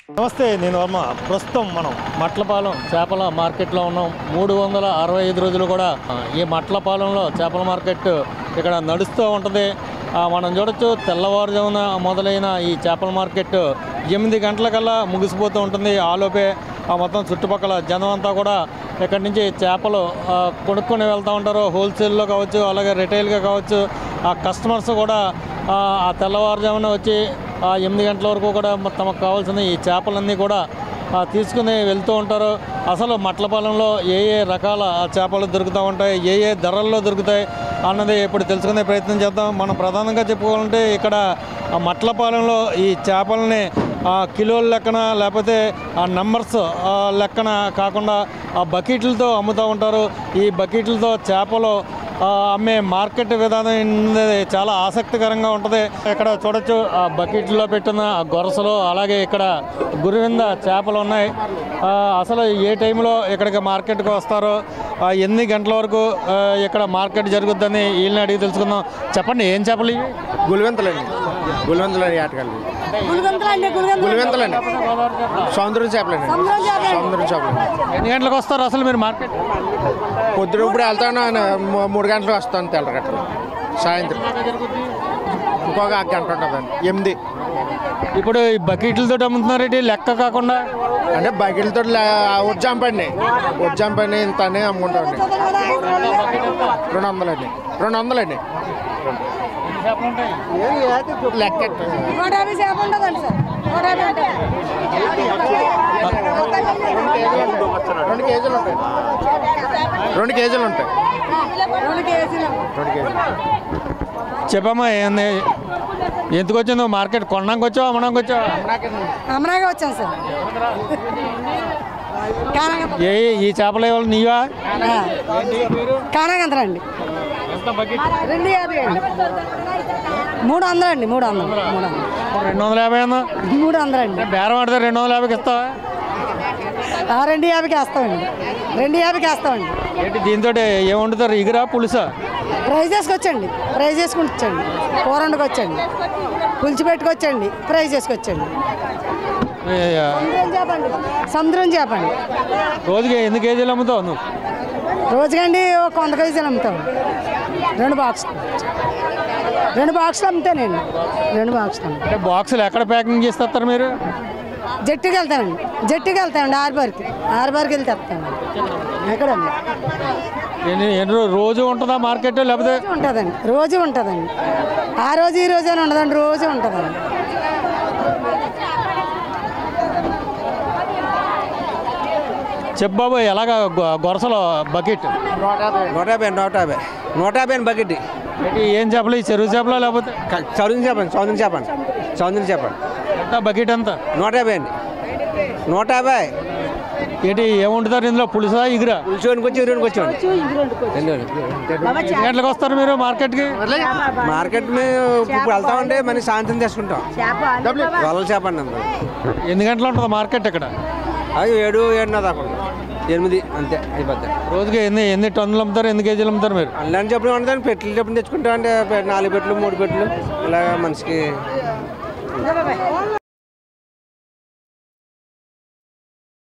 నమస్తే, నేను వర్మ. ప్రస్తుతం మనం మట్లపాలెం చేపల మార్కెట్లో ఉన్నాం. 365 రోజులు కూడా ఈ మట్లపాలెంలో చేపల మార్కెట్ ఇక్కడ నడుస్తూ ఉంటుంది. మనం చూడొచ్చు, తెల్లవారుజామున మొదలైన ఈ చేపల మార్కెట్ 8 గంటలకల్లా ముగిసిపోతూ ఉంటుంది. ఆలోపే మొత్తం చుట్టుపక్కల జనం అంతా కూడా ఇక్కడి నుంచి చేపలు కొనుక్కొని వెళ్తూ ఉంటారు. హోల్సేల్లో కావచ్చు, అలాగే రిటైల్గా కావచ్చు. ఆ కస్టమర్స్ కూడా ఆ తెల్లవారుజామున వచ్చి 8 గంటల వరకు కూడా తమకు కావాల్సిన ఈ చేపలన్నీ కూడా తీసుకుని వెళ్తూ ఉంటారు. అసలు మట్లపాలెంలో ఏ రకాల చేపలు దొరుకుతూ ఉంటాయి, ఏ ధరల్లో దొరుకుతాయి అన్నది ఇప్పుడు తెలుసుకునే ప్రయత్నం చేద్దాం. మనం ప్రధానంగా చెప్పుకోవాలంటే ఇక్కడ మట్లపాలెంలో ఈ చేపలని కిలోల లెక్కన, లేకపోతే ఆ నంబర్స్ లెక్కన కాకుండా ఆ బకెట్లతో అమ్ముతూ ఉంటారు. ఈ బకెట్లతో చేపలు అమ్మే మార్కెట్ విధానం చాలా ఆసక్తికరంగా ఉంటుంది. ఇక్కడ చూడొచ్చు, ఆ బకెట్లో పెట్టిన గొరసలు, అలాగే ఇక్కడ గురివింద చేపలు ఉన్నాయి. అసలు ఏ టైంలో ఇక్కడికి మార్కెట్కి వస్తారో, ఎన్ని గంటల వరకు ఇక్కడ మార్కెట్ జరుగుద్దని వీళ్ళని అడిగి తెలుసుకుందాం. చెప్పండి, ఏం చేపలు ఇవి? గులివెంతలండి, గులివెంతలండి, ఆటగాళ్ళు గులివెంతలండి, సముద్రం చేపలండి, సముద్రం చేపలు. ఎన్ని గంటలకు వస్తారు అసలు మీరు మార్కెట్? పొద్దున ఇప్పుడు వెళ్తాను, 3 గంటలకు వస్తాను, తెల్లగట్టలు. సాయంత్రం ఇంకొక గంట ఉంటుందండి, 8. ఇప్పుడు ఈ బకెట్లతో అమ్ముతున్నారేంటి లెక్క కాకుండా? అంటే బకెట్లతో ఉజ్జంపండి, ఉజ్జంపండి ఇంత అని అమ్ముకుంటామండి. 200 అండి, 200 అండి. లెక్క 150 చేప ఉంటుందండి సార్. 2 కేజీలు ఉంటాయి, 2 కేజీలు ఉంటాయి. చెప్పమ్మా, ఎందుకు వచ్చిందో మార్కెట్? కొనడానికి వచ్చావు, అమ్మడానికి వచ్చావు? అమ్మనాగా వచ్చాను సార్. ఈ చేపలు ఇవ్వాలి నీవా? కానాగంతరం అండి. 250 అండి. 300 అండి. 300 250 అన్నా? 300 అండి. బేరం ఆడితే 250కి ఇస్తావా? 250కి వేస్తామండి. 250కి వేస్తామండి. ఏంటి దీంతో ఏం వండుతారు? ఇగురా, పులుసా? ఫ్రై చేసుకొచ్చండి, ఫ్రై చేసుకుంటండి. కూర వండుకొచ్చండి, పులుసు పెట్టుకొచ్చండి, ఫ్రై చేసుకొచ్చండి. సముద్రం చేపండి. రోజుకి ఎన్ని కేజీలు అమ్ముతావు నువ్వు? రోజుకండి 100 కేజీలు అమ్ముతాం. 2 బాక్సులు అమ్ముతానండి. 2 బాక్సులు. అంటే బాక్సులు ఎక్కడ ప్యాకింగ్ చేసి తెస్తారు మీరు? జట్టుకి వెళ్తామండి. ఆరుబార్కి వెళ్తే వస్తామండి. ఎక్కడండి? రోజు ఉంటుందా మార్కెట్? లేకపోతే రోజు ఉంటుందండి. ఆ రోజు ఈ రోజు అని ఉండదండి, రోజు ఉంటుందండి. చెప్పు బాబు, ఎలాగ గొరసలో బకెట్? 150 బకెట్. ఏం చేపలు? ఈ చెరువు చేపలా లేకపోతే సముద్రం చేప ఎంత బకెట్? ఎంత? 150 అండి. 150. ఏంటి ఏం వండుతారు ఇందులో? పులుసా, ఇగురా? పులుసు వచ్చి ఎన్ని గంటలకు వస్తారు మీరు మార్కెట్కి? మార్కెట్ మేము ఇప్పుడు వెళ్తామంటే మరి సాయంత్రం తీసుకుంటాం. వలల చేప అండి. ఎన్ని గంటలు ఉంటుంది మార్కెట్ ఇక్కడ? అది 7-7:30 దాకా 8 అంతే అయిపోతాయి. రోజుకి ఎన్ని టన్నులు అమ్ముతారు, ఎన్ని కేజీలు అమ్ముతారు మీరు? అల్లని చెప్పులు ఉంటుంది, పెట్టెలు చెప్పులు తెచ్చుకుంటాం. అంటే 4 పెట్టెలు 3 పెట్టెలు ఇలాగ మనిషికి